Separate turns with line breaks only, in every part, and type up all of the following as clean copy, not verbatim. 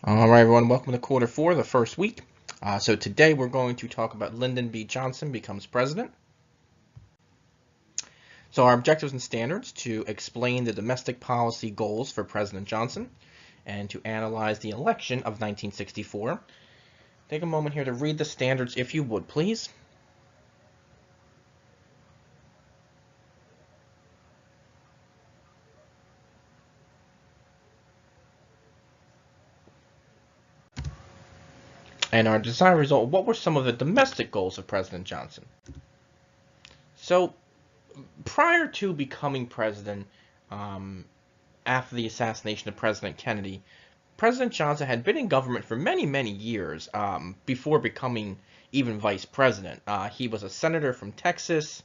All right, everyone, welcome to quarter four, the first week. So today we're going to talk about Lyndon B. Johnson becomes president. So our objectives and standards to explain the domestic policy goals for President Johnson and to analyze the election of 1964. Take a moment here to read the standards if you would, please. And our desired result, what were some of the domestic goals of President Johnson? So prior to becoming president, um, after the assassination of President Kennedy, President Johnson had been in government for many, many years before becoming even vice president. He was a senator from Texas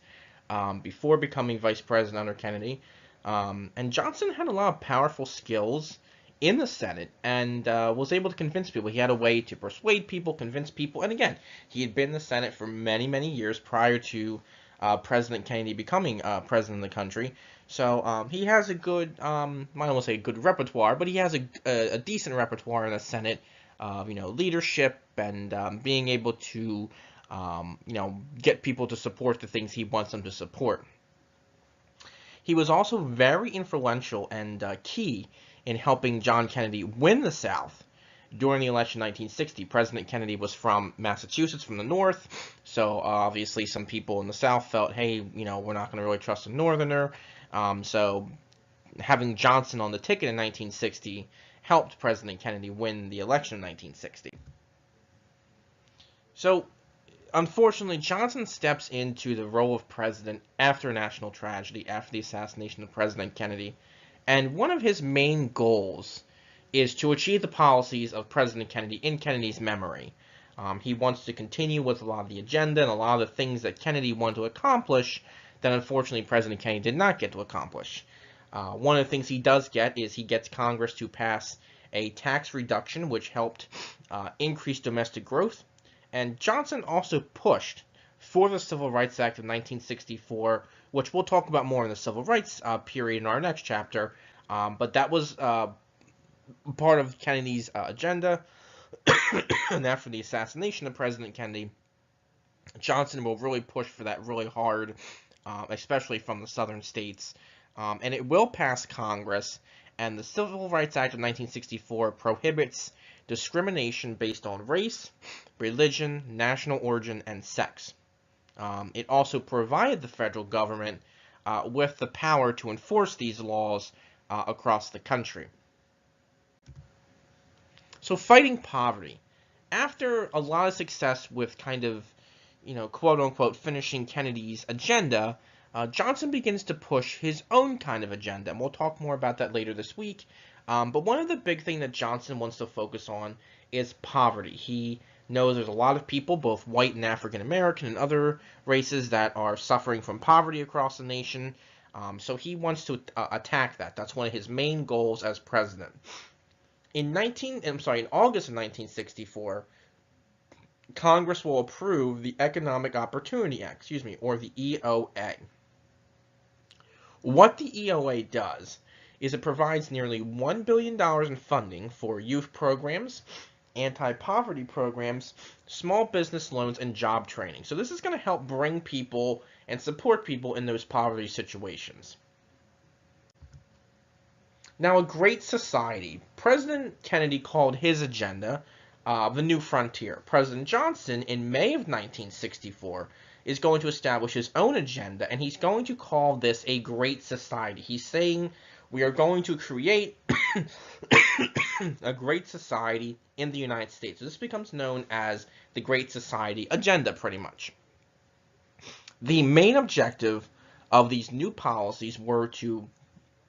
before becoming vice president under Kennedy. And Johnson had a lot of powerful skills in the Senate and was able to convince people. He had a way to persuade people, convince people. And again, he had been in the Senate for many, many years prior to President Kennedy becoming president of the country. So he has a good, I don't want to say a good repertoire, but he has a decent repertoire in the Senate of, leadership and being able to, get people to support the things he wants them to support. He was also very influential and key in helping John Kennedy win the South during the election in 1960. President Kennedy was from Massachusetts, from the North, so obviously some people in the South felt, hey, we're not going to really trust a Northerner. So having Johnson on the ticket in 1960 helped President Kennedy win the election in 1960. So unfortunately, Johnson steps into the role of president after a national tragedy, after the assassination of President Kennedy, and one of his main goals is to achieve the policies of President Kennedy in Kennedy's memory. He wants to continue with a lot of the agenda and a lot of the things that Kennedy wanted to accomplish that unfortunately President Kennedy did not get to accomplish. One of the things he does get is he gets Congress to pass a tax reduction, which helped increase domestic growth. And Johnson also pushed for the Civil Rights Act of 1964, which we'll talk about more in the Civil Rights period in our next chapter. But that was part of Kennedy's agenda. And after the assassination of President Kennedy, Johnson will really push for that really hard, especially from the southern states. And it will pass Congress. And the Civil Rights Act of 1964 prohibits discrimination based on race, religion, national origin, and sex. It also provided the federal government with the power to enforce these laws across the country. So fighting poverty. After a lot of success with kind of, quote unquote, finishing Kennedy's agenda, Johnson begins to push his own kind of agenda, and we'll talk more about that later this week. But one of the big things that Johnson wants to focus on is poverty. He knows there's a lot of people, both white and African American and other races, that are suffering from poverty across the nation. So he wants to attack that. That's one of his main goals as president. In August of 1964, Congress will approve the Economic Opportunity Act, or the EOA. What the EOA does is it provides nearly $1 billion in funding for youth programs, anti-poverty programs, small business loans, and job training. So this is going to help bring people and support people in those poverty situations. Now, a great society. President Kennedy called his agenda the New Frontier. President Johnson, in May of 1964, is going to establish his own agenda, and he's going to call this a great society. He's saying we are going to create a great society in the United States. So this becomes known as the Great Society Agenda, pretty much. The main objective of these new policies were to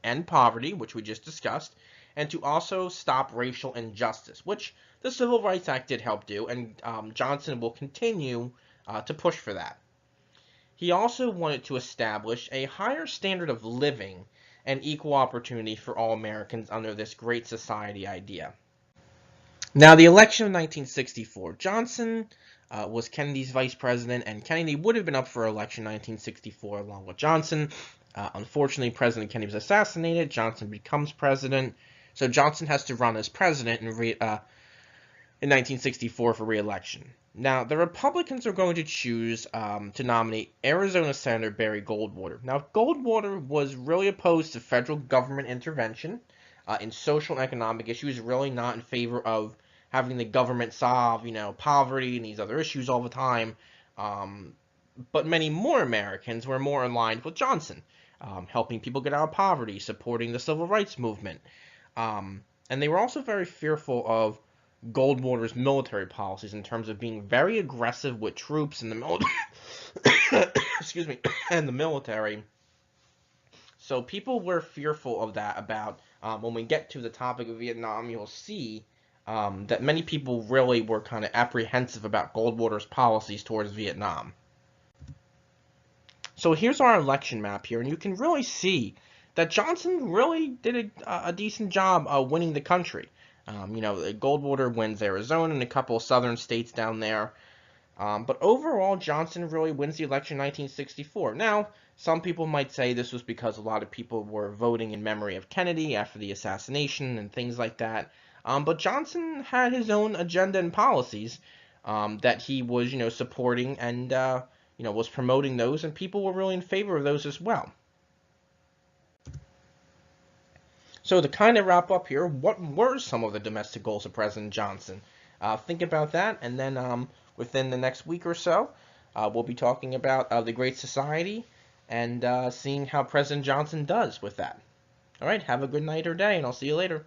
end poverty, which we just discussed, and to also stop racial injustice, which the Civil Rights Act did help do, and Johnson will continue to push for that. He also wanted to establish a higher standard of living and equal opportunity for all Americans under this great society idea. Now, the election of 1964. Johnson was Kennedy's vice president, and Kennedy would have been up for election in 1964 along with Johnson. Unfortunately, President Kennedy was assassinated. Johnson becomes president. So Johnson has to run as president in 1964 for re-election. Now, the Republicans are going to choose to nominate Arizona Senator Barry Goldwater. Now, Goldwater was really opposed to federal government intervention in social and economic issues, really not in favor of having the government solve, poverty and these other issues all the time. Um, but many more Americans were more aligned with Johnson, helping people get out of poverty, supporting the civil rights movement. And they were also very fearful of Goldwater's military policies in terms of being very aggressive with troops in the military, excuse me, and the military. So people were fearful of that. About when we get to the topic of Vietnam, you'll see that many people really were kind of apprehensive about Goldwater's policies towards Vietnam. So here's our election map here, and you can really see that Johnson really did a decent job winning the country. Goldwater wins Arizona and a couple of southern states down there. But overall, Johnson really wins the election in 1964. Now, some people might say this was because a lot of people were voting in memory of Kennedy after the assassination and things like that. But Johnson had his own agenda and policies that he was, supporting and, was promoting those, and people were really in favor of those as well. So to kind of wrap up here, what were some of the domestic goals of President Johnson? Think about that, and then within the next week or so, we'll be talking about the Great Society and seeing how President Johnson does with that. All right, have a good night or day, and I'll see you later.